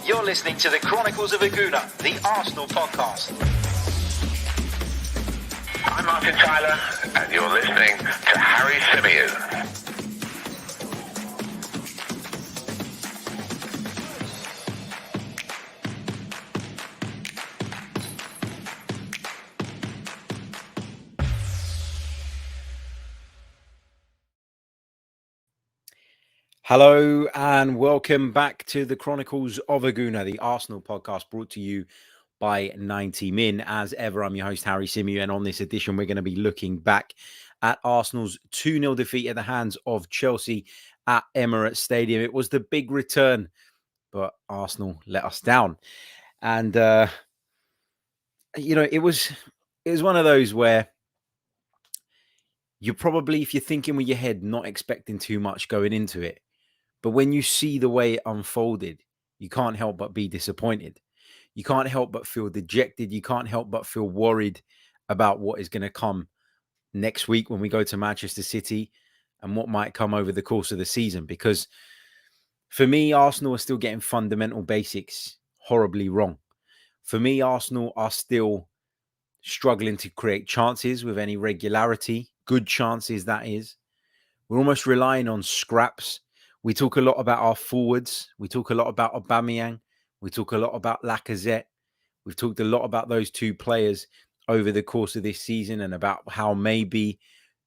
You're listening to the Chronicles of a Gooner, the Arsenal podcast. I'm Martin Tyler, and you're listening to Harry Symeou. Hello and welcome back to the Chronicles of a Gooner, the Arsenal podcast brought to you by 90 Min. As ever, I'm your host, Harry Symeou, and on this edition, we're going to be looking back at Arsenal's 2-0 defeat at the hands of Chelsea at Emirates Stadium. It was the big return, but Arsenal let us down. And, it was one of those where you're probably, if you're thinking with your head, not expecting too much going into it. But when you see the way it unfolded, you can't help but be disappointed. You can't help but feel dejected. You can't help but feel worried about what is going to come next week when we go to Manchester City and what might come over the course of the season. Because for me, Arsenal are still getting fundamental basics horribly wrong. For me, Arsenal are still struggling to create chances with any regularity, good chances, that is. We're almost relying on scraps. We talk a lot about our forwards. We talk a lot about Aubameyang. We talk a lot about Lacazette. We've talked a lot about those two players over the course of this season and about how maybe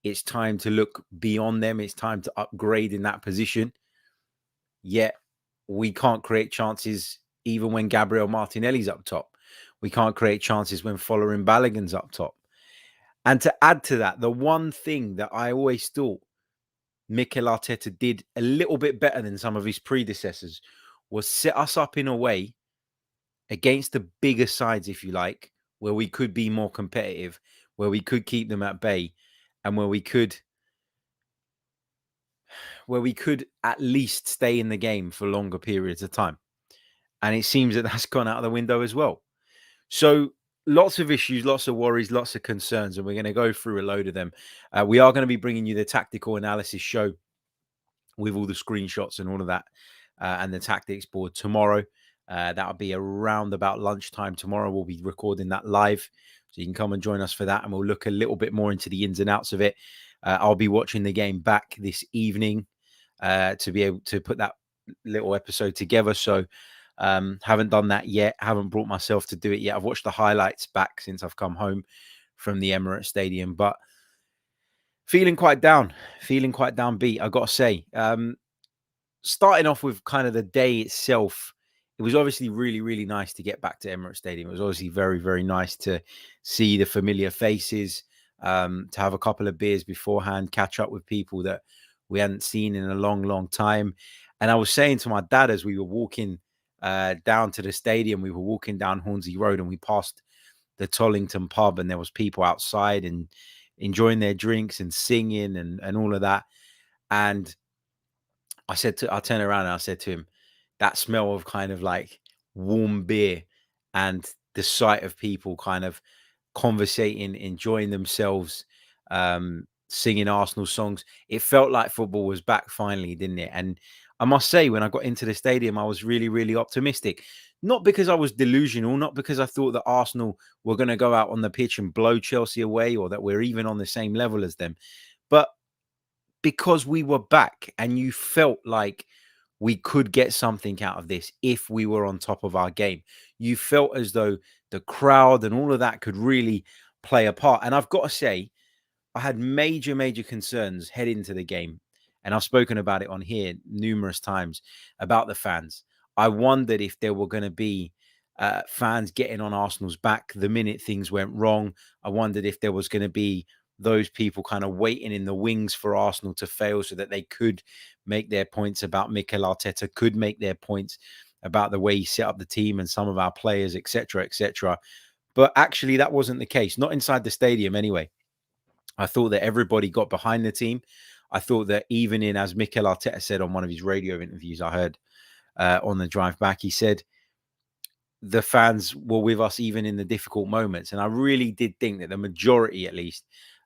it's time to look beyond them. It's time to upgrade in that position. Yet we can't create chances even when Gabriel Martinelli's up top. We can't create chances when Folarin Balogun's up top. And to add to that, the one thing that I always thought Mikel Arteta did a little bit better than some of his predecessors was set us up in a way against the bigger sides, if you like, where we could be more competitive, where we could keep them at bay, and where we could at least stay in the game for longer periods of time. And it seems that that's gone out of the window as well. So lots of issues, lots of worries, lots of concerns, and we're going to go through a load of them. We are going to be bringing you the tactical analysis show with all the screenshots and all of that, and the tactics board tomorrow. That'll be around about lunchtime tomorrow. We'll be recording that live, so you can come and join us for that, and we'll look a little bit more into the ins and outs of it. I'll be watching the game back this evening to be able to put that little episode together. So haven't done that yet. Haven't brought myself to do it yet. I've watched the highlights back since I've come home from the Emirates Stadium, but feeling quite downbeat, I've got to say. Starting off with kind of the day itself, it was obviously really, really nice to get back to Emirates Stadium. It was obviously very, very nice to see the familiar faces, to have a couple of beers beforehand, catch up with people that we hadn't seen in a long, long time. And I was saying to my dad as we were walking down to the stadium, we were walking down Hornsey Road and we passed the Tollington pub and there was people outside and enjoying their drinks and singing and all of that. And I turned around and I said to him, that smell of kind of like warm beer and the sight of people kind of conversating, enjoying themselves, singing Arsenal songs. It felt like football was back finally, didn't it? And I must say, when I got into the stadium, I was really, really optimistic. Not because I was delusional, not because I thought that Arsenal were going to go out on the pitch and blow Chelsea away or that we're even on the same level as them, but because we were back and you felt like we could get something out of this if we were on top of our game. You felt as though the crowd and all of that could really play a part. And I've got to say, I had major, major concerns heading into the game. And I've spoken about it on here numerous times about the fans. I wondered if there were going to be fans getting on Arsenal's back the minute things went wrong. I wondered if there was going to be those people kind of waiting in the wings for Arsenal to fail so that they could make their points about Mikel Arteta, could make their points about the way he set up the team and some of our players, etc., etc. But actually, that wasn't the case, not inside the stadium anyway. I thought that everybody got behind the team. I thought that even in, as Mikel Arteta said on one of his radio interviews I heard on the drive back, he said the fans were with us even in the difficult moments. And I really did think that the majority, at least,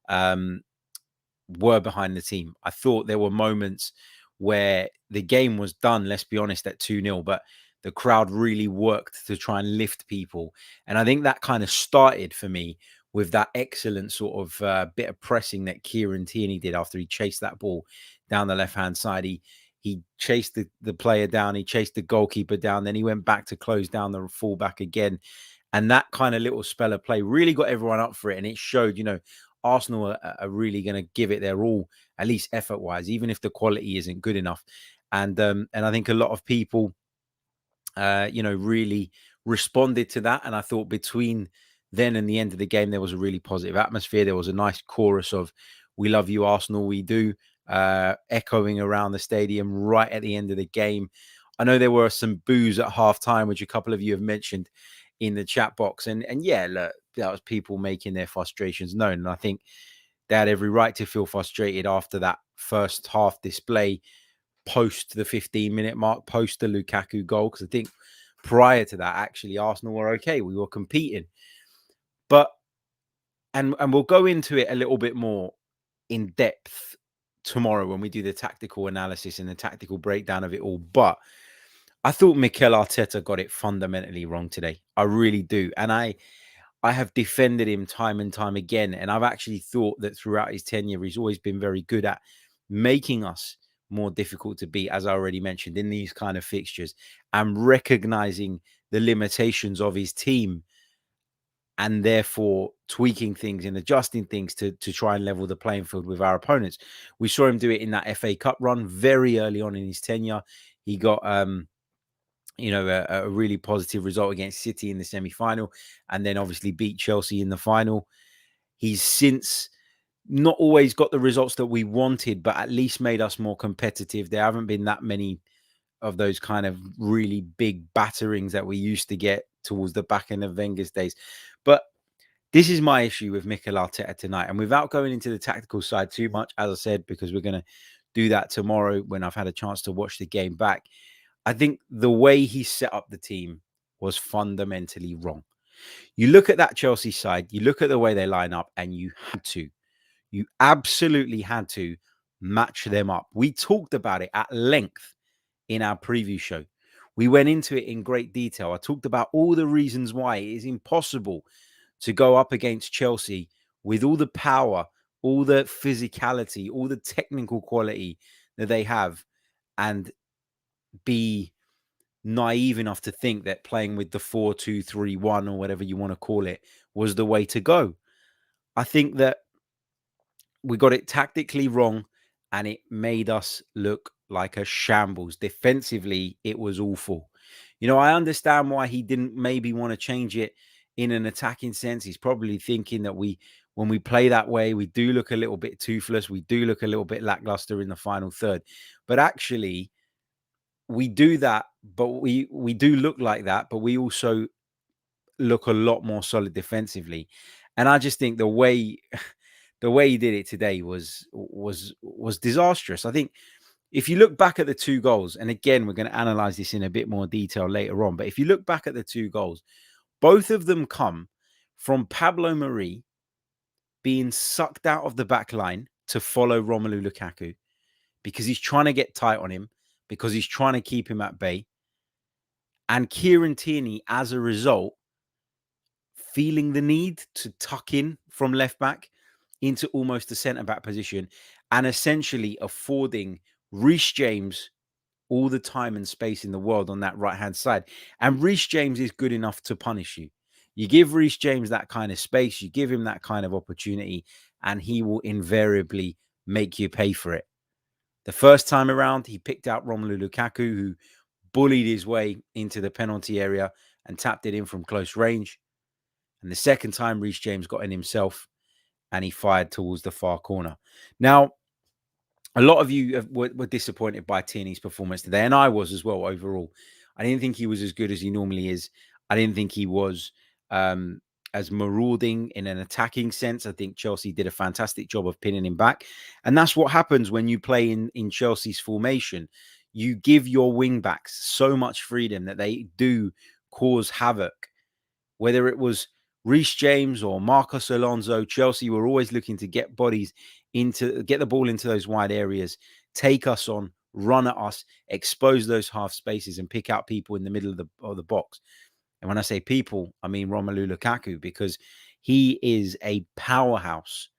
were behind the team. I thought there were moments where the game was done, let's be honest, at 2-0, but The crowd really worked to try and lift people. And I think that kind of started for me with that excellent sort of bit of pressing that Kieran Tierney did after he chased that ball down the left-hand side. He chased the player down, he chased the goalkeeper down, then he went back to close down the fullback again. And that kind of little spell of play really got everyone up for it. And it showed, Arsenal are really going to give it their all, at least effort-wise, even if the quality isn't good enough. And I think a lot of people, really responded to that. And I thought between then and the end of the game, there was a really positive atmosphere. There was a nice chorus of "We love you, Arsenal, we do," echoing around the stadium right at the end of the game. I know there were some boos at halftime, which a couple of you have mentioned in the chat box. And yeah, look, that was people making their frustrations known. And I think they had every right to feel frustrated after that first half display, post the 15-minute mark, post the Lukaku goal, because I think prior to that, actually, Arsenal were okay. We were competing. But, and we'll go into it a little bit more in depth tomorrow when we do the tactical analysis and the tactical breakdown of it all. But I thought Mikel Arteta got it fundamentally wrong today. I really do. And I have defended him time and time again. And I've actually thought that throughout his tenure, he's always been very good at making us more difficult to beat, as I already mentioned, in these kind of fixtures, and recognizing the limitations of his team and therefore tweaking things and adjusting things to try and level the playing field with our opponents. We saw him do it in that FA Cup run very early on in his tenure. He got a really positive result against City in the semi-final, and then obviously beat Chelsea in the final. He's since not always got the results that we wanted, but at least made us more competitive. There haven't been that many of those kind of really big batterings that we used to get towards the back end of Wenger's days. But this is my issue with Mikel Arteta tonight. And without going into the tactical side too much, as I said, because we're going to do that tomorrow when I've had a chance to watch the game back, I think the way he set up the team was fundamentally wrong. You look at that Chelsea side, you look at the way they line up, and you absolutely had to match them up. We talked about it at length in our preview show. We went into it in great detail. I talked about all the reasons why it is impossible to go up against Chelsea with all the power, all the physicality, all the technical quality that they have, and be naive enough to think that playing with the 4-2-3-1 or whatever you want to call it was the way to go. I think that we got it tactically wrong, and it made us look like a shambles. Defensively, it was awful. I understand why he didn't maybe want to change it in an attacking sense. He's probably thinking that when we play that way, we do look a little bit toothless. We do look a little bit lackluster in the final third. But actually, we do that, but we do look like that, but we also look a lot more solid defensively. And I just think the way he did it today was disastrous. I think if you look back at the two goals, and again, we're going to analyze this in a bit more detail later on, but if you look back at the two goals, both of them come from Pablo Mari being sucked out of the back line to follow Romelu Lukaku because he's trying to get tight on him, because he's trying to keep him at bay. And Kieran Tierney, as a result, feeling the need to tuck in from left back into almost a centre-back position and essentially affording Reece James all the time and space in the world on that right-hand side. And Reece James is good enough to punish you. You give Reece James that kind of space, you give him that kind of opportunity, and he will invariably make you pay for it. The first time around, he picked out Romelu Lukaku, who bullied his way into the penalty area and tapped it in from close range. And the second time, Reece James got in himself and he fired towards the far corner. Now, a lot of you were disappointed by Tierney's performance today, and I was as well overall. I didn't think he was as good as he normally is. I didn't think he was as marauding in an attacking sense. I think Chelsea did a fantastic job of pinning him back. And that's what happens when you play in Chelsea's formation. You give your wing-backs so much freedom that they do cause havoc. Whether it was Reece James or Marcos Alonso, Chelsea were always looking to get the ball into those wide areas, take us on, run at us, expose those half spaces, and pick out people in the middle of the box. And when I say people, I mean Romelu Lukaku, because he is a powerhouse.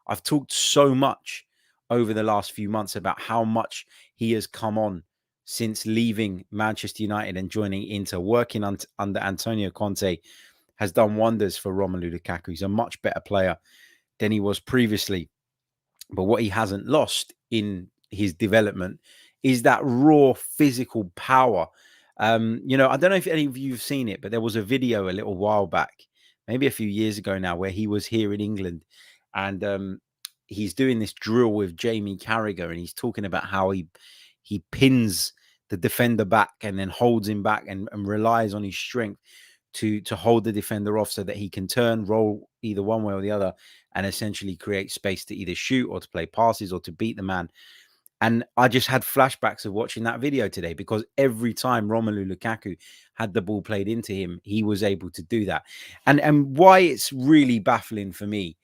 I've talked so much over the last few months about how much he has come on since leaving Manchester United and joining Inter. Working under Antonio Conte has done wonders for Romelu Lukaku. He's a much better player than he was previously. But what he hasn't lost in his development is that raw physical power. I don't know if any of you have seen it, but there was a video a little while back, maybe a few years ago now, where he was here in England, and he's doing this drill with Jamie Carragher, and he's talking about how he pins the defender back and then holds him back and relies on his strength to hold the defender off so that he can turn, roll either one way or the other, and essentially create space to either shoot or to play passes or to beat the man. And I just had flashbacks of watching that video today, because every time Romelu Lukaku had the ball played into him, he was able to do that. And why it's really baffling for me,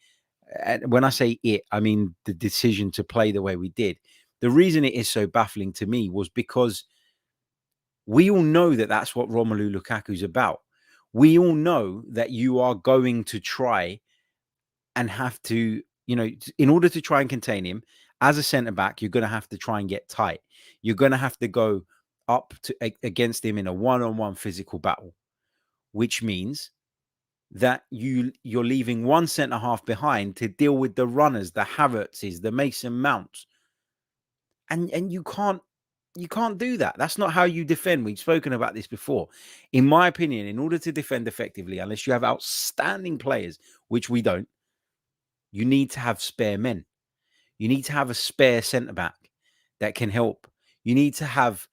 and when I say it, I mean the decision to play the way we did. The reason it is so baffling to me was because we all know that that's what Romelu Lukaku is about. We all know that you are going to try and have to, in order to try and contain him as a centre back, you're going to have to try and get tight. You're going to have to go up against him in a one-on-one physical battle, which means that you're leaving one centre half behind to deal with the runners, the Havertzes, the Mason Mounts, and you can't do that. That's not how you defend. We've spoken about this before. In my opinion, in order to defend effectively, unless you have outstanding players, which we don't, you need to have spare men. You need to have a spare centre back that can help. You need to have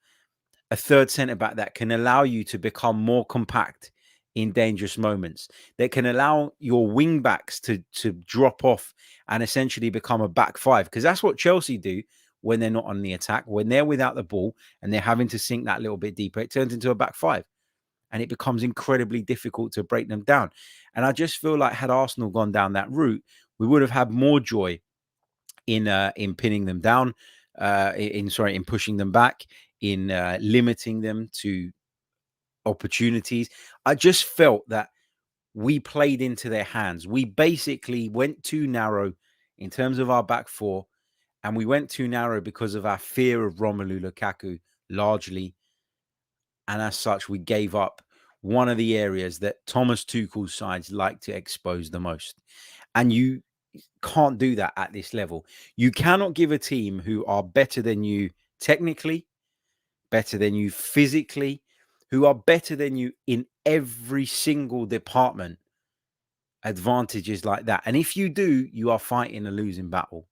a third centre back that can allow you to become more compact in dangerous moments, that can allow your wing backs to drop off and essentially become a back five. Because that's what Chelsea do when they're not on the attack. When they're without the ball and they're having to sink that little bit deeper, it turns into a back five. And it becomes incredibly difficult to break them down. And I just feel like had Arsenal gone down that route, we would have had more joy in pinning them down, in pushing them back, in limiting them to opportunities. I just felt that we played into their hands. We basically went too narrow in terms of our back four, and we went too narrow because of our fear of Romelu Lukaku largely. And as such, we gave up one of the areas that Thomas Tuchel's sides like to expose the most. And you can't do that at this level. You cannot give a team who are better than you technically, better than you physically, who are better than you in every single department, advantages like that. And if you do, you are fighting a losing battle.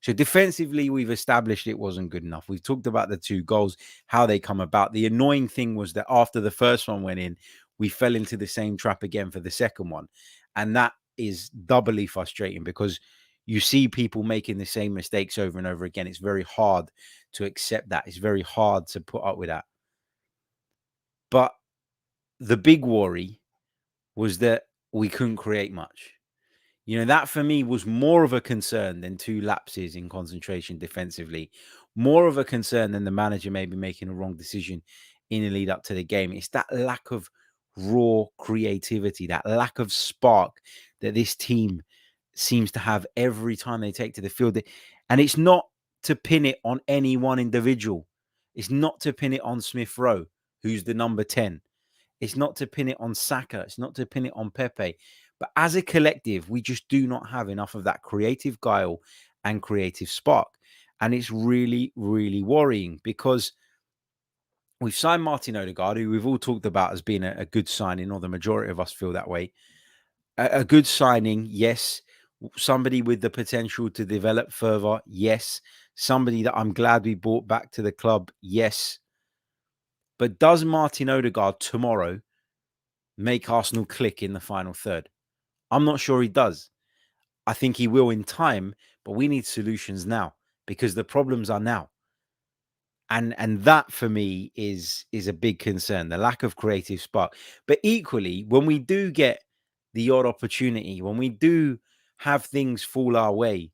So defensively, we've established it wasn't good enough. We've talked about the two goals, how they come about. The annoying thing was that after the first one went in, we fell into the same trap again for the second one. And that is doubly frustrating because you see people making the same mistakes over and over again. It's very hard to accept that. It's very hard to put up with that. But the big worry was that we couldn't create much. That for me was more of a concern than two lapses in concentration defensively, more of a concern than the manager maybe making a wrong decision in the lead up to the game. It's that lack of raw creativity, that lack of spark that this team seems to have every time they take to the field. And it's not to pin it on any one individual. It's not to pin it on Smith Rowe, who's the number 10. It's not to pin it on Saka. It's not to pin it on Pepe. But as a collective, we just do not have enough of that creative guile and creative spark. And it's really, really worrying because we've signed Martin Odegaard, who we've all talked about as being a good signing, or the majority of us feel that way. A good signing, yes. Somebody with the potential to develop further, yes. Somebody that I'm glad we brought back to the club, yes. But does Martin Odegaard tomorrow make Arsenal click in the final third? I'm not sure he does. I think he will in time, but we need solutions now because the problems are now. And that for me is a big concern, the lack of creative spark. But equally, when we do get the odd opportunity, when we do have things fall our way,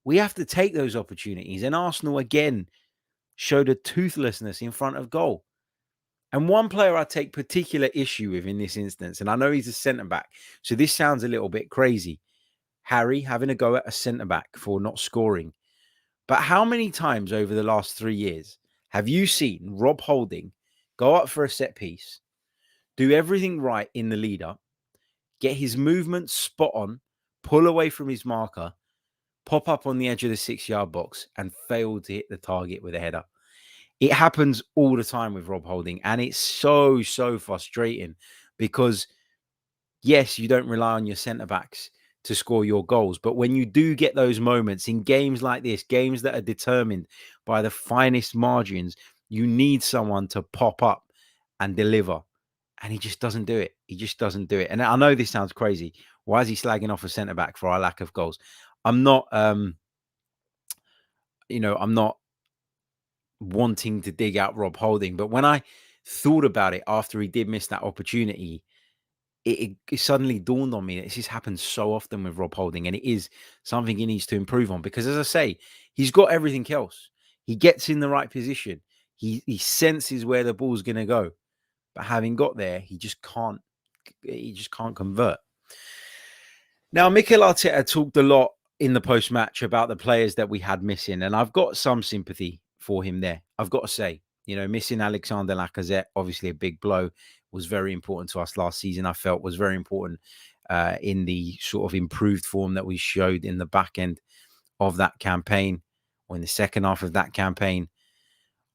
we have to take those opportunities. And Arsenal, again, showed a toothlessness in front of goal. And one player I take particular issue with in this instance, and I know he's a centre-back, so this sounds a little bit crazy. Harry having a go at a centre-back for not scoring. But how many times over the last 3 years have you seen Rob Holding go up for a set piece, do everything right in the lead up, get his movement spot on, pull away from his marker, pop up on the edge of the 6-yard box, and fail to hit the target with a header? It happens all the time with Rob Holding, and it's so frustrating because, yes, you don't rely on your centre-backs to score your goals, but when you do get those moments in games like this, games that are determined by the finest margins, you need someone to pop up and deliver, and he just doesn't do it. He just doesn't do it. And I know this sounds crazy. Why is he slagging off a centre-back for our lack of goals? I'm not, I'm not wanting to dig out Rob Holding, but when I thought about it after he did miss that opportunity, it suddenly dawned on me that this has happened so often with Rob Holding, and it is something he needs to improve on because, as I say, he's got everything else. He gets in the right position. He senses where the ball's going to go, but having got there, he just can't convert. Now, Mikel Arteta talked a lot in the post-match about the players that we had missing, and I've got some sympathy for him there. I've got to say, missing Alexander Lacazette, obviously a big blow, was very important to us last season. I felt was very important in the sort of improved form that we showed in the back end of that campaign, or in the second half of that campaign.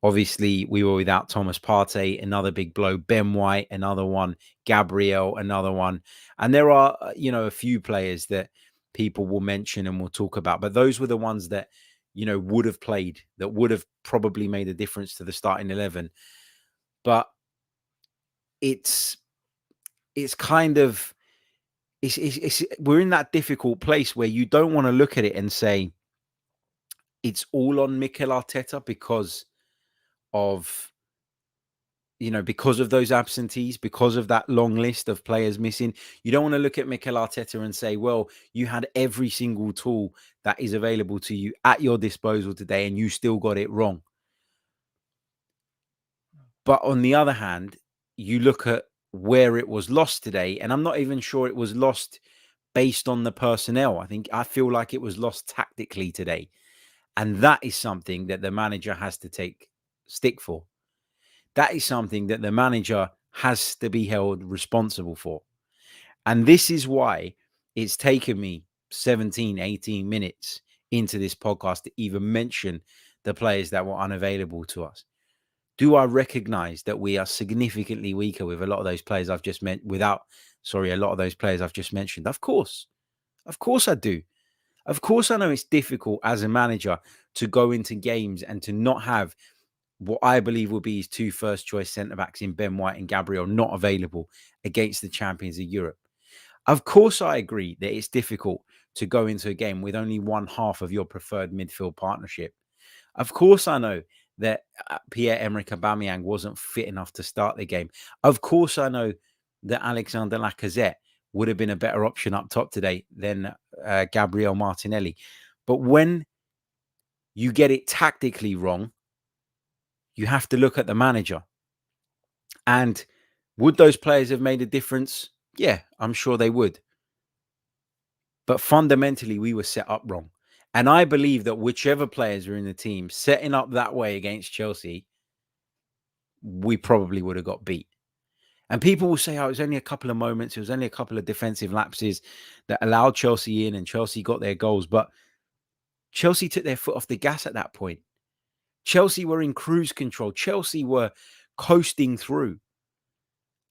Obviously, we were without Thomas Partey, another big blow. Ben White, another one. Gabriel, another one. And there are, a few players that people will mention and we'll talk about. But those were the ones that, would have played, that would have probably made a difference to the starting 11. But it's kind of, we're in that difficult place where you don't want to look at it and say it's all on Mikel Arteta because of those absentees, because of that long list of players missing. You don't want to look at Mikel Arteta and say, well, you had every single tool that is available to you at your disposal today and you still got it wrong. But on the other hand, you look at where it was lost today, and I'm not even sure it was lost based on the personnel. I feel like it was lost tactically today. And that is something that the manager has to take stick for. That is something that the manager has to be held responsible for. And this is why it's taken me 17, 18 minutes into this podcast to even mention the players that were unavailable to us. Do I recognize that we are significantly weaker with a lot of those players I've just mentioned? A lot of those players I've just mentioned. Of course I do. Of course I know it's difficult as a manager to go into games and to not have what I believe will be his 2 first-choice centre-backs in Ben White and Gabriel not available against the champions of Europe. Of course, I agree that it's difficult to go into a game with only one half of your preferred midfield partnership. Of course, I know that Pierre-Emerick Aubameyang wasn't fit enough to start the game. Of course, I know that Alexander Lacazette would have been a better option up top today than Gabriel Martinelli. But when you get it tactically wrong, you have to look at the manager. And would those players have made a difference? Yeah, I'm sure they would. But fundamentally, we were set up wrong. And I believe that whichever players were in the team setting up that way against Chelsea, we probably would have got beat. And people will say, oh, it was only a couple of moments. It was only a couple of defensive lapses that allowed Chelsea in and Chelsea got their goals. But Chelsea took their foot off the gas at that point. Chelsea were in cruise control. Chelsea were coasting through.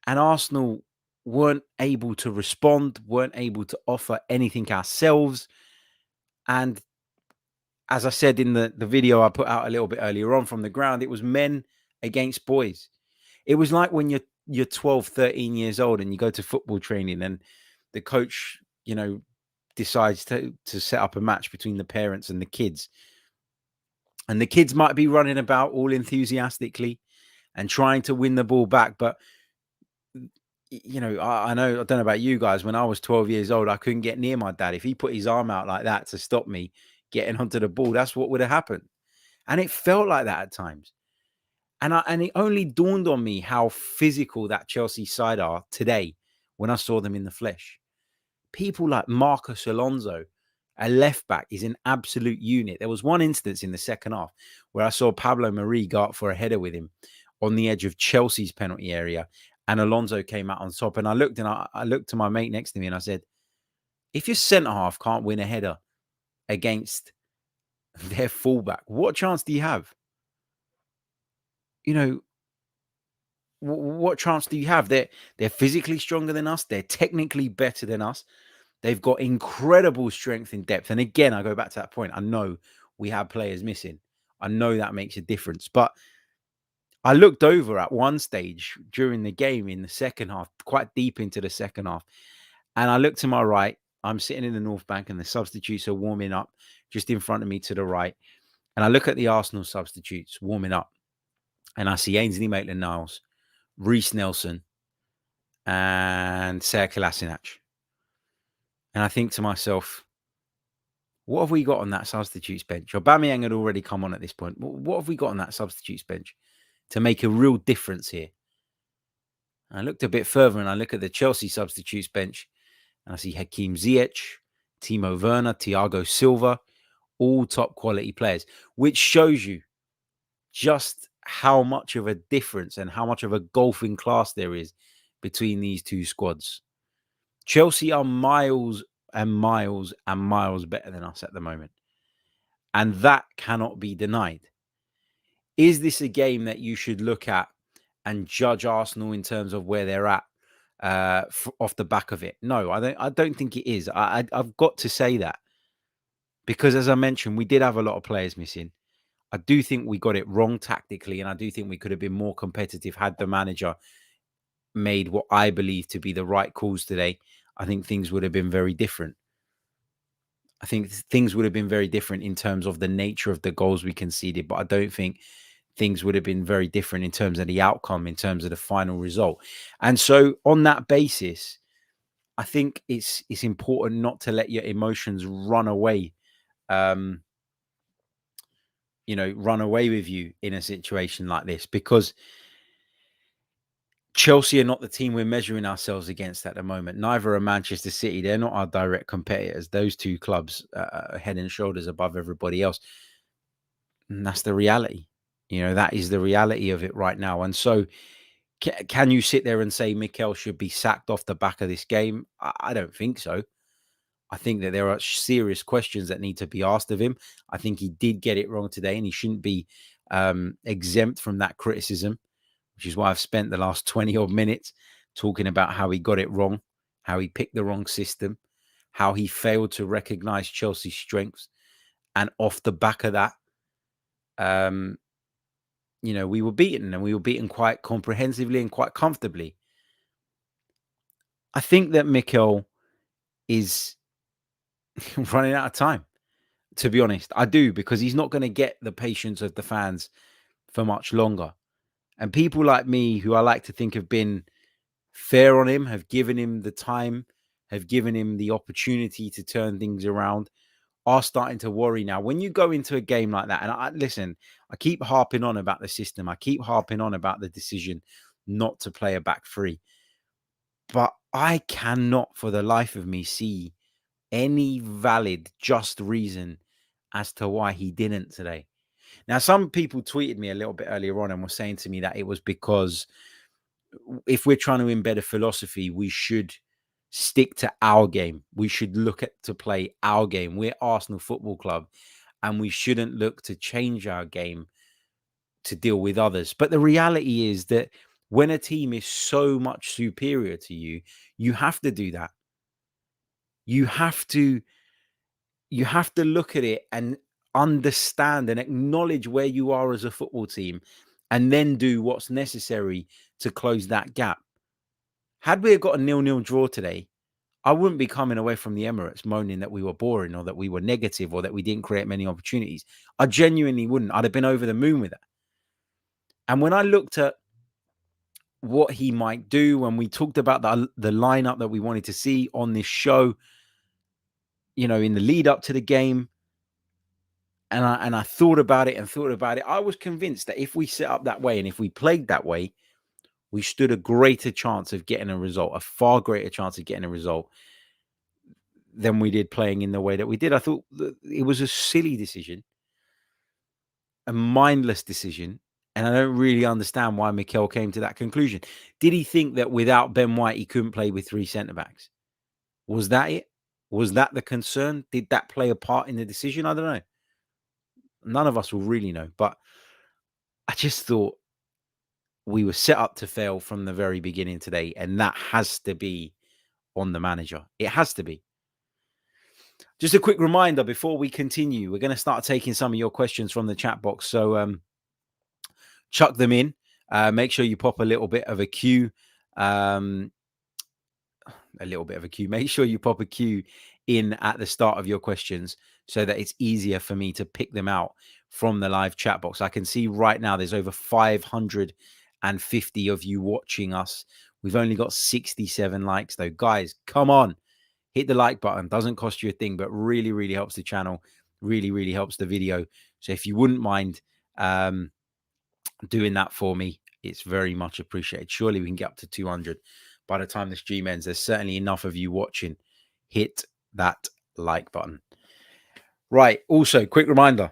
And Arsenal weren't able to respond, weren't able to offer anything ourselves. And as I said in the video I put out a little bit earlier on from the ground, it was men against boys. It was like when you're 12, 13 years old and you go to football training and the coach, decides to set up a match between the parents and the kids. And the kids might be running about all enthusiastically and trying to win the ball back. But, I don't know about you guys. When I was 12 years old, I couldn't get near my dad. If he put his arm out like that to stop me getting onto the ball, that's what would have happened. And it felt like that at times. And it only dawned on me how physical that Chelsea side are today when I saw them in the flesh. People like Marcus Alonso, a left back, is an absolute unit. There was one instance in the second half where I saw Pablo Mari go up for a header with him on the edge of Chelsea's penalty area, and Alonso came out on top. And I looked to my mate next to me and I said, if your centre half can't win a header against their fullback, what chance do you have? You know, what chance do you have? They're physically stronger than us. They're technically better than us. They've got incredible strength in depth. And again, I go back to that point. I know we have players missing. I know that makes a difference. But I looked over at one stage during the game in the second half, quite deep into the second half. And I looked to my right. I'm sitting in the North Bank and the substitutes are warming up just in front of me to the right. And I look at the Arsenal substitutes warming up. And I see Ainsley Maitland-Niles, Reece Nelson, and Sead Kolasinac. And I think to myself, what have we got on that substitutes bench? Aubameyang had already come on at this point. What have we got on that substitutes bench to make a real difference here? And I looked a bit further and I look at the Chelsea substitutes bench and I see Hakim Ziyech, Timo Werner, Thiago Silva, all top quality players, which shows you just how much of a difference and how much of a golfing class there is between these two squads. Chelsea are miles and miles and miles better than us at the moment. And that cannot be denied. Is this a game that you should look at and judge Arsenal in terms of where they're at off the back of it? No, I don't think it is. I've got to say that because, as I mentioned, we did have a lot of players missing. I do think we got it wrong tactically, and I do think we could have been more competitive had the manager made what I believe to be the right calls today. I think things would have been very different. I think things would have been very different in terms of the nature of the goals we conceded, but I don't think things would have been very different in terms of the outcome, in terms of the final result. And so on that basis, I think it's important not to let your emotions run away, run away with you in a situation like this, because Chelsea are not the team we're measuring ourselves against at the moment. Neither are Manchester City. They're not our direct competitors. Those two clubs are head and shoulders above everybody else. And that's the reality. That is the reality of it right now. And so can you sit there and say Mikel should be sacked off the back of this game? I don't think so. I think that there are serious questions that need to be asked of him. I think he did get it wrong today and he shouldn't be exempt from that criticism, which is why I've spent the last 20 odd minutes talking about how he got it wrong, how he picked the wrong system, how he failed to recognize Chelsea's strengths. And off the back of that, we were beaten, and we were beaten quite comprehensively and quite comfortably. I think that Mikel is running out of time, to be honest. I do, because he's not going to get the patience of the fans for much longer. And people like me, who I like to think have been fair on him, have given him the time, have given him the opportunity to turn things around, are starting to worry now. When you go into a game like that, and I keep harping on about the system. I keep harping on about the decision not to play a back three. But I cannot for the life of me see any valid, just reason as to why he didn't today. Now, some people tweeted me a little bit earlier on and were saying to me that it was because if we're trying to embed a philosophy, we should stick to our game. We should look at to play our game. We're Arsenal Football Club, and we shouldn't look to change our game to deal with others. But the reality is that when a team is so much superior to you, you have to do that. You have to look at it and understand and acknowledge where you are as a football team, and then do what's necessary to close that gap. Had we got a 0-0 draw today, I wouldn't be coming away from the Emirates moaning that we were boring or that we were negative or that we didn't create many opportunities. I genuinely wouldn't. I'd have been over the moon with that. And when I looked at what he might do, when we talked about the lineup that we wanted to see on this show, in the lead up to the game, And I thought about it and thought about it. I was convinced that if we set up that way and if we played that way, we stood a greater chance of getting a result, a far greater chance of getting a result than we did playing in the way that we did. I thought that it was a silly decision, a mindless decision. And I don't really understand why Mikel came to that conclusion. Did he think that without Ben White, he couldn't play with 3 centre backs? Was that it? Was that the concern? Did that play a part in the decision? I don't know. None of us will really know. But I just thought we were set up to fail from the very beginning today. And that has to be on the manager. It has to be. Just a quick reminder before we continue, we're going to start taking some of your questions from the chat box. So chuck them in. Make sure you pop a little bit of a Q. Make sure you pop a Q in at the start of your questions so that it's easier for me to pick them out from the live chat box. I can see right now there's over 550 of you watching us. We've only got 67 likes though. Guys, come on. Hit the like button. Doesn't cost you a thing, but really, really helps the channel. Really, really helps the video. So if you wouldn't mind doing that for me, it's very much appreciated. Surely we can get up to 200 by the time the stream ends. There's certainly enough of you watching. Hit that like button. Right. Also, quick reminder.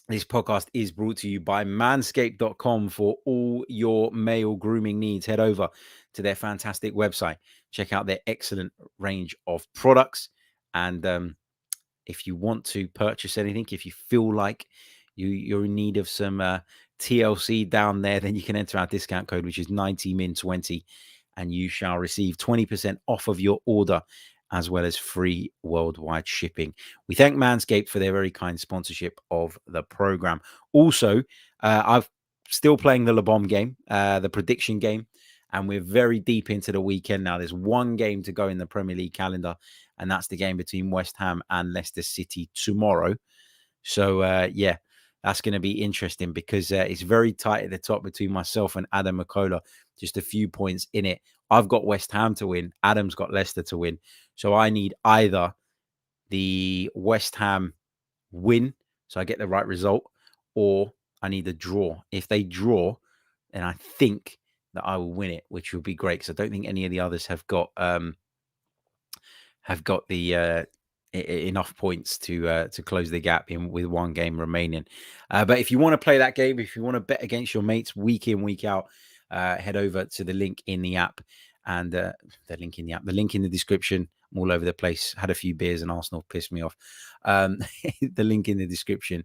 This podcast is brought to you by manscaped.com for all your male grooming needs. Head over to their fantastic website. Check out their excellent range of products. And if you want to purchase anything, if you feel like you're in need of some TLC down there, then you can enter our discount code, which is 90min20, and you shall receive 20% off of your order, as well as free worldwide shipping. We thank Manscaped for their very kind sponsorship of the program. Also, I'm still playing the Le Bon game, the prediction game, and we're very deep into the weekend now. There's one game to go in the Premier League calendar, and that's the game between West Ham and Leicester City tomorrow. So, yeah, that's going to be interesting because it's very tight at the top between myself and Adam McCullough. Just a few points in it. I've got West Ham to win. Adam's got Leicester to win. So I need either the West Ham win, so I get the right result, or I need a draw. If they draw, then I think that I will win it, which would be great because I don't think any of the others have got the enough points to close the gap in with one game remaining. But if you want to play that game, if you want to bet against your mates week in, week out, head over to the link in the app, and the link in the description. I'm all over the place. Had a few beers and Arsenal pissed me off. The link in the description,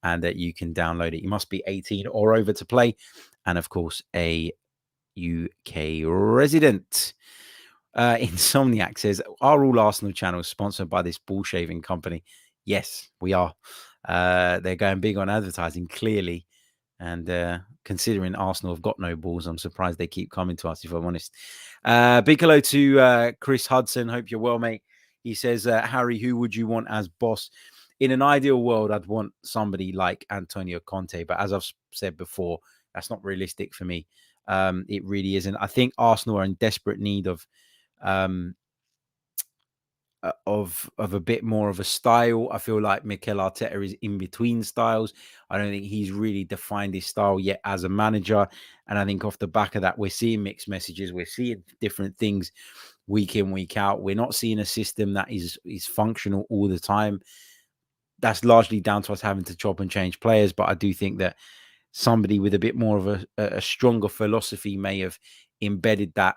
and you can download it. You must be 18 or over to play, and of course a UK resident. Insomniac says, are all Arsenal channels sponsored by this ball shaving company? Yes, we are. They're going big on advertising, clearly. And considering Arsenal have got no balls, I'm surprised they keep coming to us, if I'm honest. Big hello to Chris Hudson. Hope you're well, mate. He says, Harry, who would you want as boss? In an ideal world, I'd want somebody like Antonio Conte. But as I've said before, that's not realistic for me. It really isn't. I think Arsenal are in desperate need of a bit more of a style. I feel like Mikel Arteta is in between styles. I don't think he's really defined his style yet as a manager. And I think off the back of that, we're seeing mixed messages. We're seeing different things week in, week out. We're not seeing a system that is functional all the time. That's largely down to us having to chop and change players. But I do think that somebody with a bit more of a stronger philosophy may have embedded that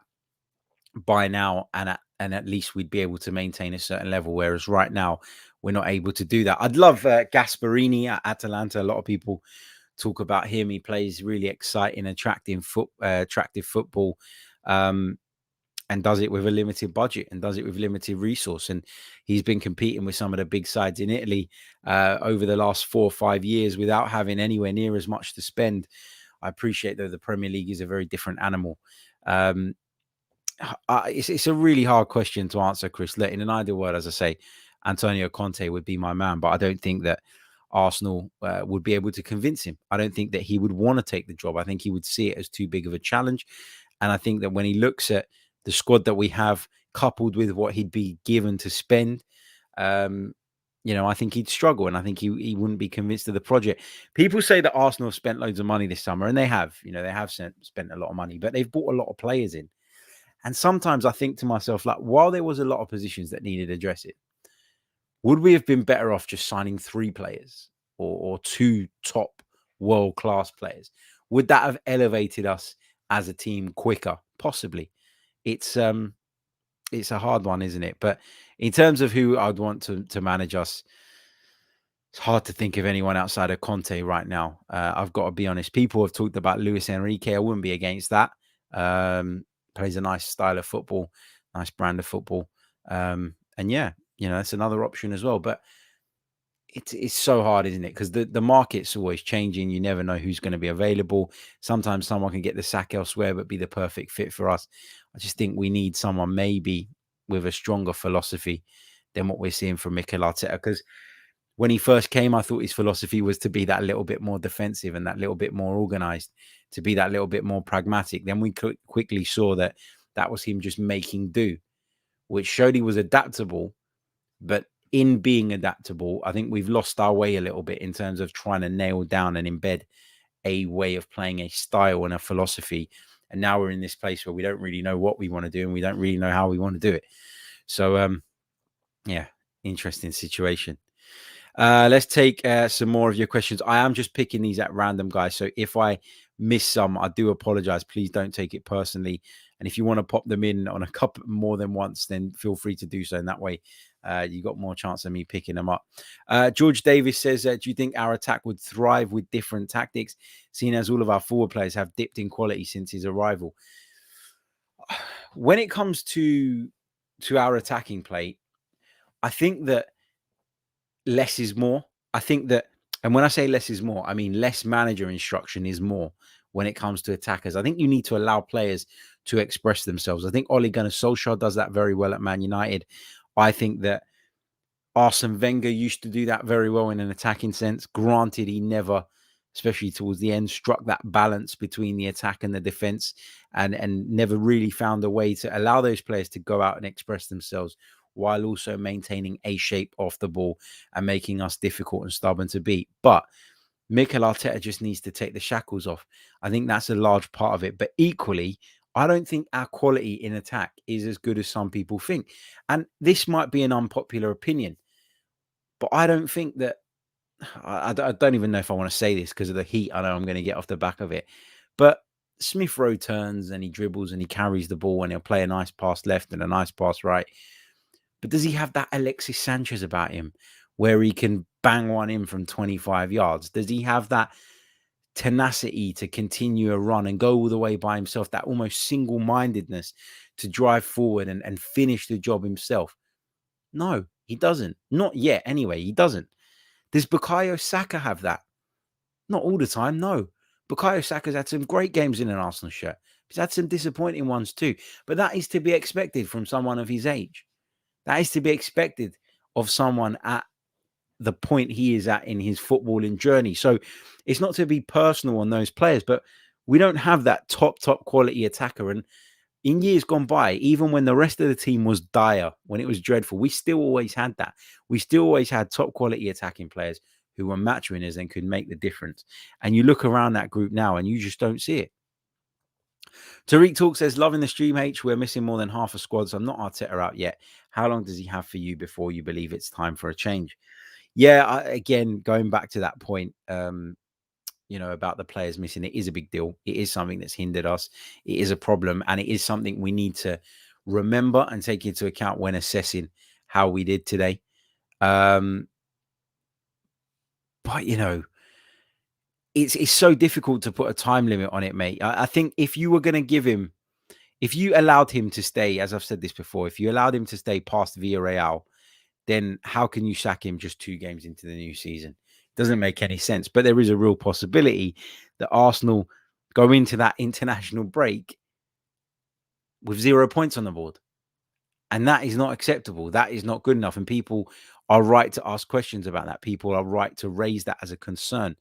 by now, and at least we'd be able to maintain a certain level, whereas right now we're not able to do that. I'd love Gasperini at Atalanta. A lot of people talk about him. He plays really exciting, attractive football, and does it with a limited budget and does it with limited resource. And he's been competing with some of the big sides in Italy over the last 4 or 5 years without having anywhere near as much to spend. I appreciate that the Premier League is a very different animal. It's a really hard question to answer, Chris. In an ideal world, as I say, Antonio Conte would be my man, but I don't think that Arsenal would be able to convince him. I don't think that he would want to take the job. I think he would see it as too big of a challenge. And I think that when he looks at the squad that we have, coupled with what he'd be given to spend, I think he'd struggle, and I think he wouldn't be convinced of the project. People say that Arsenal have spent loads of money this summer, and they have. They have spent a lot of money, but they've bought a lot of players in. And sometimes I think to myself, like, while there was a lot of positions that needed addressing, would we have been better off just signing 3 players or 2 top world-class players? Would that have elevated us as a team quicker? Possibly. It's a hard one, isn't it? But in terms of who I'd want to manage us, it's hard to think of anyone outside of Conte right now. I've got to be honest. People have talked about Luis Enrique. I wouldn't be against that. Plays a nice style of football, nice brand of football. And yeah, that's another option as well. But it's so hard, isn't it? Because the market's always changing. You never know who's going to be available. Sometimes someone can get the sack elsewhere, but be the perfect fit for us. I just think we need someone maybe with a stronger philosophy than what we're seeing from Mikel Arteta. Because when he first came, I thought his philosophy was to be that little bit more defensive and that little bit more organized, to be that little bit more pragmatic. Then we quickly saw that was him just making do, which showed he was adaptable. But in being adaptable, I think we've lost our way a little bit in terms of trying to nail down and embed a way of playing, a style and a philosophy. And now we're in this place where we don't really know what we want to do and we don't really know how we want to do it. So, yeah, interesting situation. Let's take some more of your questions. I am just picking these at random, guys. So if I miss some, I do apologize. Please don't take it personally. And if you want to pop them in on a couple more than once, then feel free to do so. And that way, you got more chance of me picking them up. George Davis says, do you think our attack would thrive with different tactics, seeing as all of our forward players have dipped in quality since his arrival? When it comes to our attacking play, I think that less is more. I think that, and when I say less is more, I mean less manager instruction is more when it comes to attackers. I think you need to allow players to express themselves. I think Ole Gunnar Solskjaer does that very well at Man United. I think that Arsene Wenger used to do that very well in an attacking sense. Granted, he never, especially towards the end, struck that balance between the attack and the defense, and never really found a way to allow those players to go out and express themselves while also maintaining a shape off the ball and making us difficult and stubborn to beat. But Mikel Arteta just needs to take the shackles off. I think that's a large part of it. But equally, I don't think our quality in attack is as good as some people think. And this might be an unpopular opinion, but I don't think that, I don't even know if I want to say this because of the heat I know I'm going to get off the back of it. But Smith Rowe turns and he dribbles and he carries the ball and he'll play a nice pass left and a nice pass right. But does he have that Alexis Sanchez about him where he can bang one in from 25 yards? Does he have that tenacity to continue a run and go all the way by himself, that almost single-mindedness to drive forward and finish the job himself? No, he doesn't. Not yet, anyway. He doesn't. Does Bukayo Saka have that? Not all the time, no. Bukayo Saka's had some great games in an Arsenal shirt. He's had some disappointing ones too. But that is to be expected from someone of his age. That is to be expected of someone at the point he is at in his footballing journey. So it's not to be personal on those players, but we don't have that top quality attacker. And in years gone by, even when the rest of the team was dire, when it was dreadful, we still always had that. We still always had top quality attacking players who were match winners and could make the difference. And you look around that group now and you just don't see it. Tariq Talk says, loving the stream, H. We're missing more than half a squad, so I'm not Arteta out yet. How long does he have for you before you believe it's time for a change? Yeah, again, going back to that point, about the players missing, it is a big deal. It is something that's hindered us. It is a problem, and it is something we need to remember and take into account when assessing how we did today. But, it's so difficult to put a time limit on it, mate. I think if you were going to give him, if you allowed him to stay, as I've said this before, if you allowed him to stay past Villarreal, then how can you sack him just 2 games into the new season? Doesn't make any sense. But there is a real possibility that Arsenal go into that international break with 0 points on the board. And that is not acceptable. That is not good enough. And people are right to ask questions about that. People are right to raise that as a concern.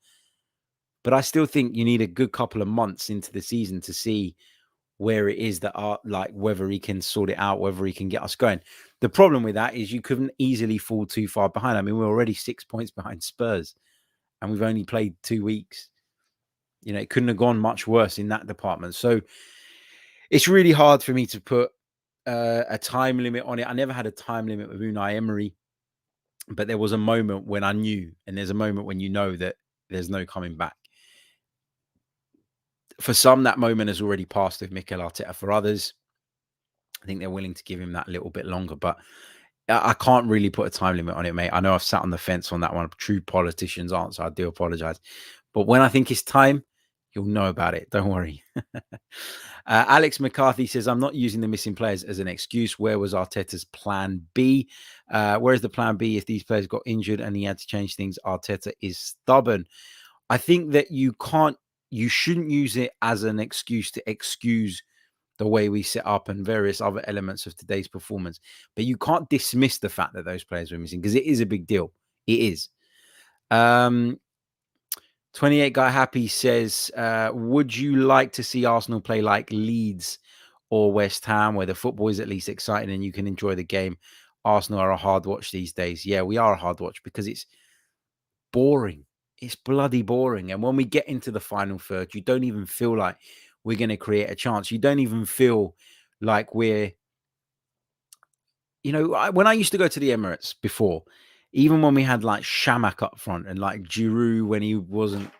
But I still think you need a good couple of months into the season to see where it is that are like whether he can sort it out, whether he can get us going. The problem with that is you couldn't easily fall too far behind. I mean, we're already 6 points behind Spurs, and we've only played 2 weeks. It couldn't have gone much worse in that department. So it's really hard for me to put a time limit on it. I never had a time limit with Unai Emery, but there was a moment when I knew, and there's a moment when you know that there's no coming back. For some, that moment has already passed with Mikel Arteta. For others, I think they're willing to give him that little bit longer, but I can't really put a time limit on it, mate. I know I've sat on the fence on that one. True politician's answer. I do apologize. But when I think it's time, you'll know about it. Don't worry. Alex McCarthy says, I'm not using the missing players as an excuse. Where was Arteta's plan B? Where is the plan B if these players got injured and he had to change things? Arteta is stubborn. I think that you shouldn't use it as an excuse to excuse the way we set up and various other elements of today's performance. But you can't dismiss the fact that those players were missing because it is a big deal. It is. 28 Guy Happy says, would you like to see Arsenal play like Leeds or West Ham, where the football is at least exciting and you can enjoy the game? Arsenal are a hard watch these days. Yeah, we are a hard watch because it's boring. It's bloody boring. And when we get into the final third, you don't even feel like we're going to create a chance. You don't even feel like we're, when I used to go to the Emirates before, even when we had like Shamak up front and like Giroud when he wasn't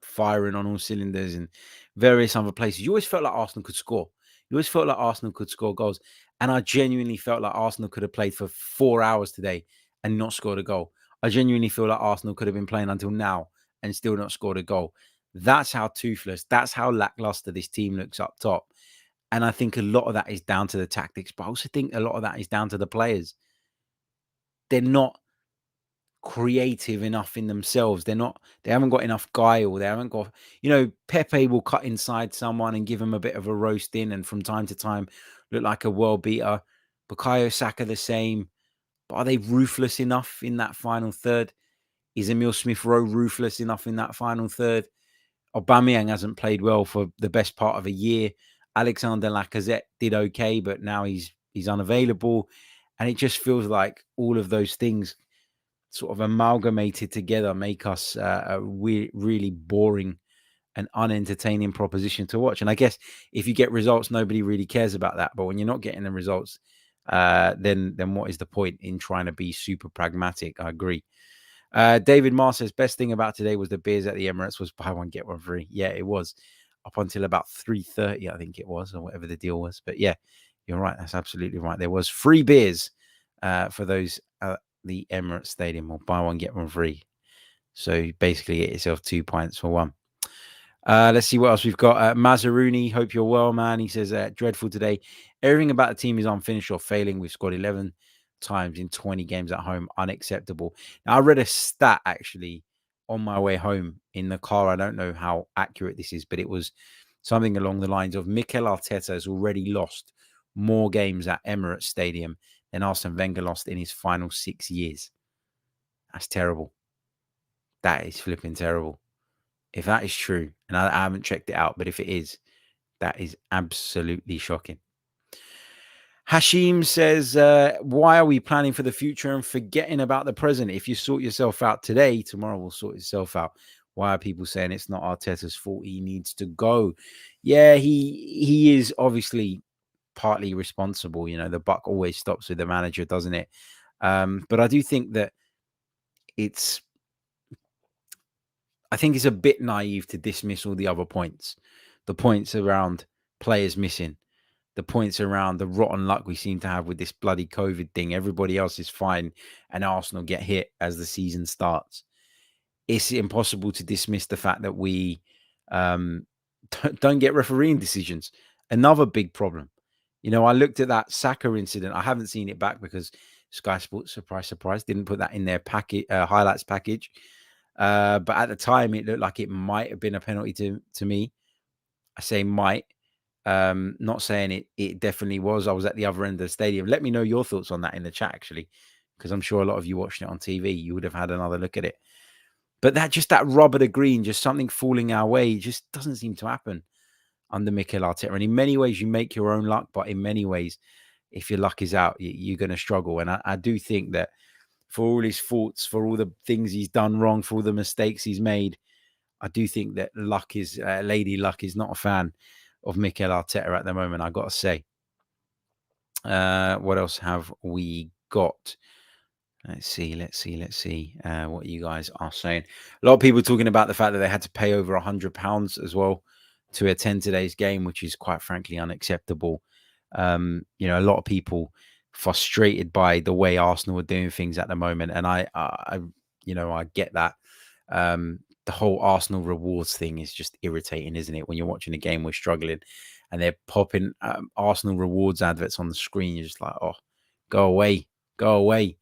firing on all cylinders and various other places, you always felt like Arsenal could score. You always felt like Arsenal could score goals. And I genuinely felt like Arsenal could have played for 4 hours today and not scored a goal. I genuinely feel like Arsenal could have been playing until now and still not scored a goal. That's how toothless, that's how lackluster this team looks up top. And I think a lot of that is down to the tactics, but I also think a lot of that is down to the players. They're not creative enough in themselves. They haven't got enough guile. They haven't got, Pepe will cut inside someone and give him a bit of a roast in, and from time to time look like a world beater. Bukayo Saka the same. But are they ruthless enough in that final third? Is Emile Smith-Rowe ruthless enough in that final third? Aubameyang hasn't played well for the best part of a year. Alexander Lacazette did okay, but now he's unavailable. And it just feels like all of those things sort of amalgamated together make us a really boring and unentertaining proposition to watch. And I guess if you get results, nobody really cares about that. But when you're not getting the results, then what is the point in trying to be super pragmatic? I agree. David Marr says, best thing about today was the beers at the Emirates was buy one, get one free. Yeah, it was up until about 3:30, I think it was, or whatever the deal was. But yeah, you're right. That's absolutely right. There was free beers for those at the Emirates Stadium, or buy one, get one free. So basically get yourself 2 pints for one. Let's see what else we've got. Mazaruni, hope you're well, man. He says, dreadful today. Everything about the team is unfinished or failing. We've scored 11 times in 20 games at home. Unacceptable. Now, I read a stat actually on my way home in the car. I don't know how accurate this is, but it was something along the lines of Mikel Arteta has already lost more games at Emirates Stadium than Arsene Wenger lost in his final 6 years. That's terrible. That is flipping terrible. If that is true, and I haven't checked it out, but if it is, that is absolutely shocking. Hashim says, why are we planning for the future and forgetting about the present? If you sort yourself out today, tomorrow will sort itself out. Why are people saying it's not Arteta's fault? He needs to go. Yeah, he is obviously partly responsible. The buck always stops with the manager, doesn't it? But I do think that I think it's a bit naive to dismiss all the other points. The points around players missing, the points around the rotten luck we seem to have with this bloody COVID thing. Everybody else is fine and Arsenal get hit as the season starts. It's impossible to dismiss the fact that we don't get refereeing decisions. Another big problem. I looked at that Saka incident. I haven't seen it back because Sky Sports, surprise, surprise, didn't put that in their highlights package. But at the time, it looked like it might have been a penalty to me. I say might. Not saying it definitely was. I was at the other end of the stadium. Let me know your thoughts on that in the chat, actually, because I'm sure a lot of you watching it on TV, you would have had another look at it. But that rub of the green, just something falling our way, just doesn't seem to happen under Mikel Arteta. And in many ways, you make your own luck, but in many ways, if your luck is out, you're going to struggle. And I do think that for all his faults, for all the things he's done wrong, for all the mistakes he's made, I do think that Lady Luck is not a fan of Mikel Arteta at the moment, I got to say. What else have we got? Let's see what you guys are saying. A lot of people talking about the fact that they had to pay over £100 as well to attend today's game, which is quite frankly unacceptable. A lot of people frustrated by the way Arsenal are doing things at the moment, and I get that. The whole Arsenal rewards thing is just irritating, isn't it? When you're watching a game, we're struggling, and they're popping Arsenal rewards adverts on the screen. You're just like, oh, go away, go away.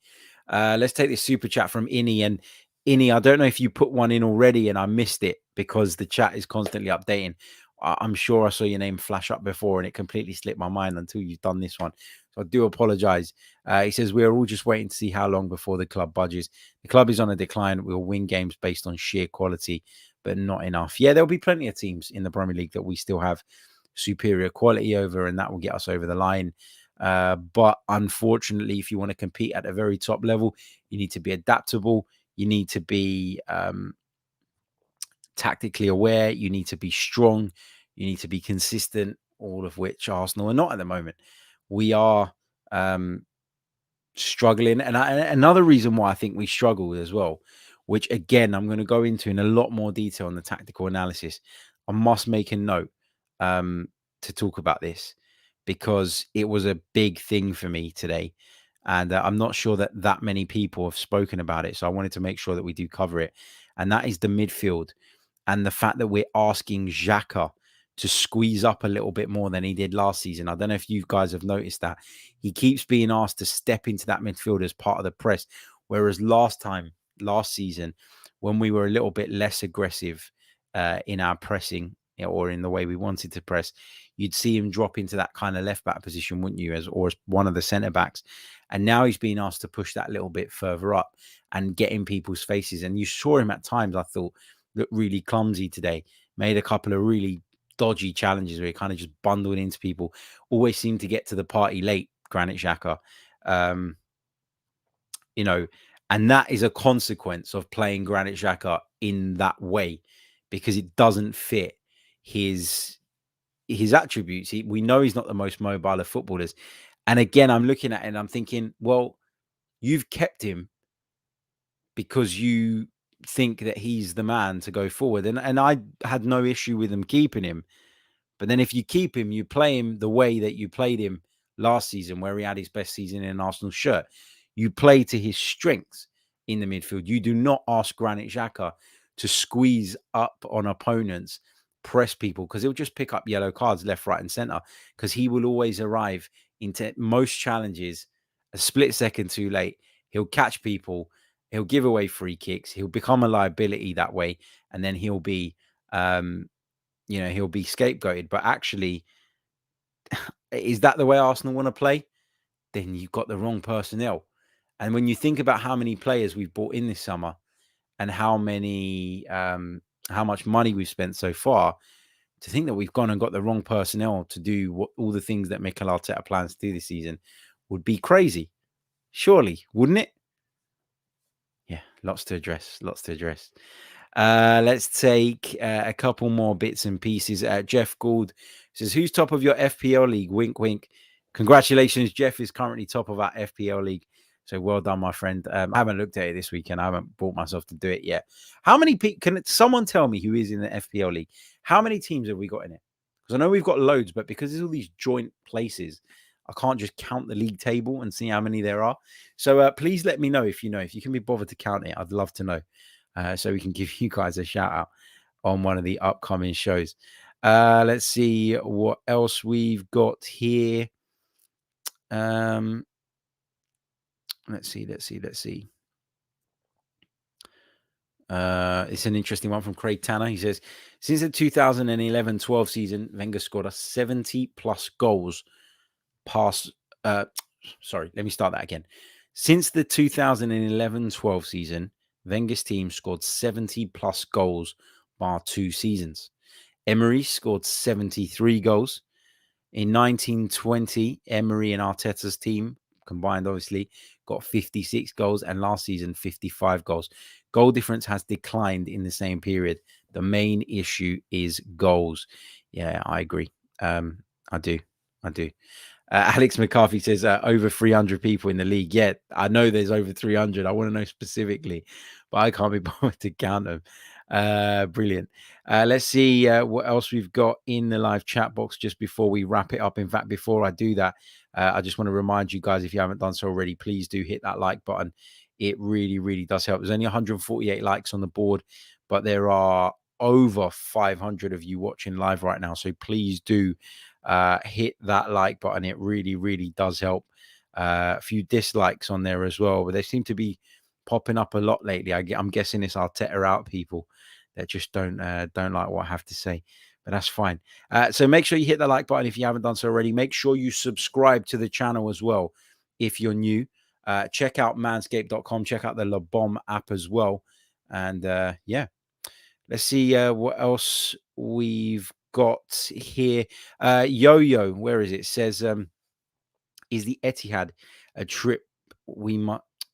Let's take this super chat from Innie. And Innie, I don't know if you put one in already and I missed it because the chat is constantly updating. I'm sure I saw your name flash up before and it completely slipped my mind until you've done this one. So I do apologize. He says, we're all just waiting to see how long before the club budges. The club is on a decline. We'll win games based on sheer quality, but not enough. Yeah, there'll be plenty of teams in the Premier League that we still have superior quality over, and that will get us over the line. But unfortunately, if you want to compete at a very top level, you need to be adaptable. You need to be tactically aware. You need to be strong. You need to be consistent, all of which Arsenal are not at the moment. We are struggling. And another reason why I think we struggle as well, which again, I'm going to go into in a lot more detail on the tactical analysis. I must make a note to talk about this, because it was a big thing for me today. And I'm not sure that many people have spoken about it. So I wanted to make sure that we do cover it. And that is the midfield and the fact that we're asking Xhaka to squeeze up a little bit more than he did last season. I don't know if you guys have noticed that. He keeps being asked to step into that midfield as part of the press. Whereas last season, when we were a little bit less aggressive in our pressing, or in the way we wanted to press, you'd see him drop into that kind of left back position, wouldn't you, as one of the centre backs. And now he's being asked to push that little bit further up and get in people's faces. And you saw him at times, I thought, look really clumsy today. Made a couple of really dodgy challenges where he kind of just bundled into people. Always seemed to get to the party late, Granit Xhaka. And that is a consequence of playing Granit Xhaka in that way, because it doesn't fit his attributes. We know he's not the most mobile of footballers. And again, I'm looking at it and I'm thinking, well, you've kept him because you think that he's the man to go forward. And I had no issue with them keeping him. But then if you keep him, you play him the way that you played him last season, where he had his best season in an Arsenal shirt. You play to his strengths in the midfield. You do not ask Granit Xhaka to squeeze up on opponents, press people, because he'll just pick up yellow cards left, right, and center, because he will always arrive into most challenges a split second too late. He'll catch people. He'll give away free kicks. He'll become a liability that way. And then he'll be, he'll be scapegoated. But actually, is that the way Arsenal want to play? Then you've got the wrong personnel. And when you think about how many players we've bought in this summer and how much money we've spent so far, to think that we've gone and got the wrong personnel to do all the things that Mikel Arteta plans to do this season would be crazy. Surely, wouldn't it? Yeah, lots to address. Let's take a couple more bits and pieces. Jeff Gould says, who's top of your FPL league? Wink, wink. Congratulations. Jeff is currently top of our FPL league. So well done, my friend. I haven't looked at it this weekend. I haven't brought myself to do it yet. How many people, can someone tell me who is in the FPL league? How many teams have we got in it? Because I know we've got loads, but because there's all these joint places, I can't just count the league table and see how many there are. So please let me know if you know. If you can be bothered to count it, I'd love to know. So we can give you guys a shout out on one of the upcoming shows. Let's see what else we've got here. Let's see. It's an interesting one from Craig Tanner. He says, since the 2011-12 season, Wenger scored us 70 plus goals past. Sorry, let me start that again. Since the 2011-12 season, Wenger's team scored 70 plus goals bar 2 seasons. Emery scored 73 goals. In 1920, Emery and Arteta's team combined, obviously, got 56 goals, and last season, 55 goals. Goal difference has declined in the same period. The main issue is goals. Yeah, I agree. I do. Alex McCarthy says over 300 people in the league. Yeah, I know there's over 300. I want to know specifically, but I can't be bothered to count them. Brilliant. Let's see what else we've got in the live chat box just before we wrap it up. In fact, before I do that, I just want to remind you guys, if you haven't done so already, please do hit that like button. It really, really does help. There's only 148 likes on the board, but there are over 500 of you watching live right now. So please do hit that like button. It really, really does help. A few dislikes on there as well, but they seem to be popping up a lot lately. I'm guessing it's Arteta out people that just don't like what I have to say, but that's fine. So make sure you hit the like button if you haven't done so already. Make sure you subscribe to the channel as well if you're new. Check out manscaped.com. Check out the La Bombe app as well. And yeah, let's see what else we've got here. Yo-Yo, where is it? Says, is the Etihad a trip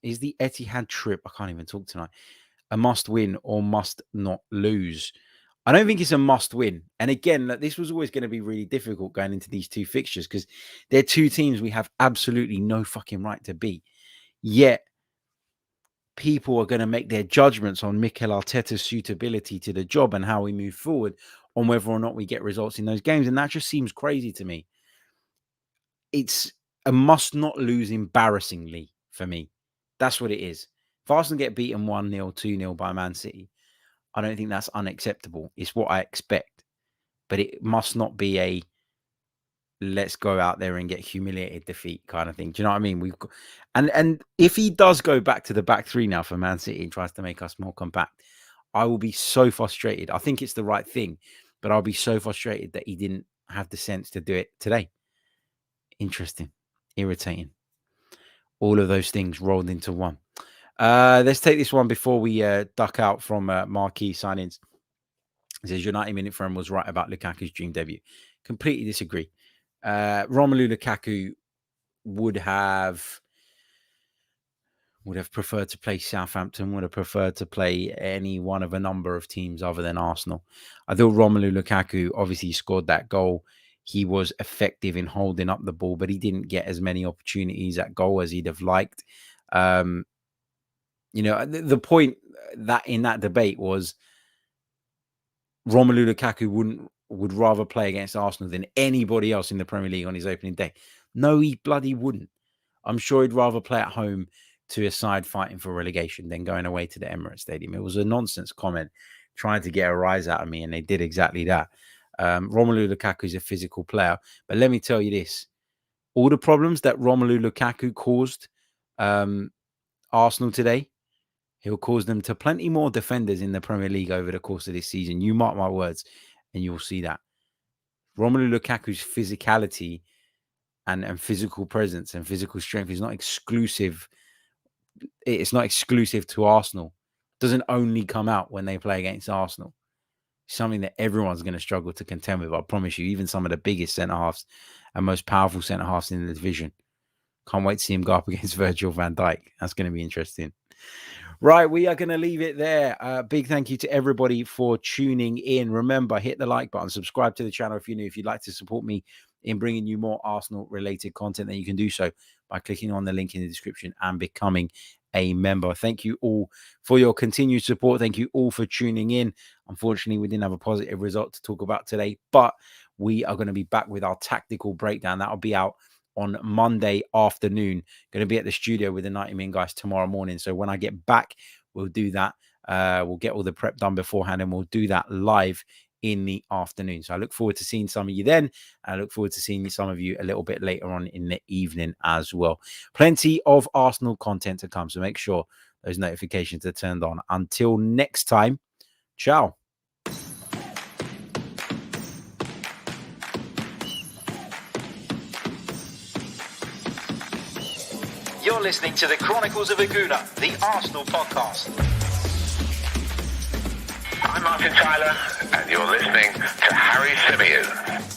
is the Etihad trip, I can't even talk tonight, a must win or must not lose? I don't think it's a must win. And again, this was always going to be really difficult going into these two fixtures because they're two teams we have absolutely no fucking right to beat. Yet people are going to make their judgments on Mikel Arteta's suitability to the job and how we move forward on whether or not we get results in those games. And that just seems crazy to me. It's a must not lose embarrassingly for me. That's what it is. If Arsenal get beaten 1-0, 2-0 by Man City, I don't think that's unacceptable. It's what I expect. But it must not be a let's go out there and get humiliated defeat kind of thing. Do you know what I mean? We've got, and if he does go back to the back three now for Man City and tries to make us more compact, I will be so frustrated. I think it's the right thing, but I'll be so frustrated that he didn't have the sense to do it today. Interesting, irritating. All of those things rolled into one. Let's take this one before we duck out from marquee signings. It says your 90-minute friend was right about Lukaku's dream debut. Completely disagree. Romelu Lukaku would have preferred to play Southampton, would have preferred to play any one of a number of teams other than Arsenal. I thought Romelu Lukaku obviously scored that goal. He was effective in holding up the ball, but he didn't get as many opportunities at goal as he'd have liked. The point that in that debate was Romelu Lukaku would rather play against Arsenal than anybody else in the Premier League on his opening day. No, he bloody wouldn't. I'm sure he'd rather play at home to a side fighting for relegation than going away to the Emirates Stadium. It was a nonsense comment trying to get a rise out of me, and they did exactly that. Romelu Lukaku is a physical player, but let me tell you this. All the problems that Romelu Lukaku caused Arsenal today, he'll cause them to plenty more defenders in the Premier League over the course of this season. You mark my words, and you'll see that. Romelu Lukaku's physicality and physical presence and physical strength is not exclusive. It's not exclusive to Arsenal. It doesn't only come out when they play against Arsenal. It's something that everyone's going to struggle to contend with. I promise you, even some of the biggest centre-halves and most powerful centre-halves in the division. Can't wait to see him go up against Virgil van Dijk. That's going to be interesting. Right, we are going to leave it there. Big thank you to everybody for tuning in. Remember, hit the like button, subscribe to the channel if you're new. If you'd like to support me in bringing you more Arsenal-related content, then you can do so by clicking on the link in the description and becoming a member. Thank you all for your continued support. Thank you all for tuning in. Unfortunately, we didn't have a positive result to talk about today, but we are going to be back with our tactical breakdown. That'll be out on Monday afternoon. Going to be at the studio with the 90-Min guys tomorrow morning. So when I get back, we'll do that. We'll get all the prep done beforehand and we'll do that live in the afternoon. So I look forward to seeing some of you then. I look forward to seeing some of you a little bit later on in the evening as well. Plenty of Arsenal content to come. So make sure those notifications are turned on. Until next time, ciao. You're listening to the Chronicles of a Gooner, the Arsenal podcast. I'm Martin Tyler, and you're listening to Harry Symeou.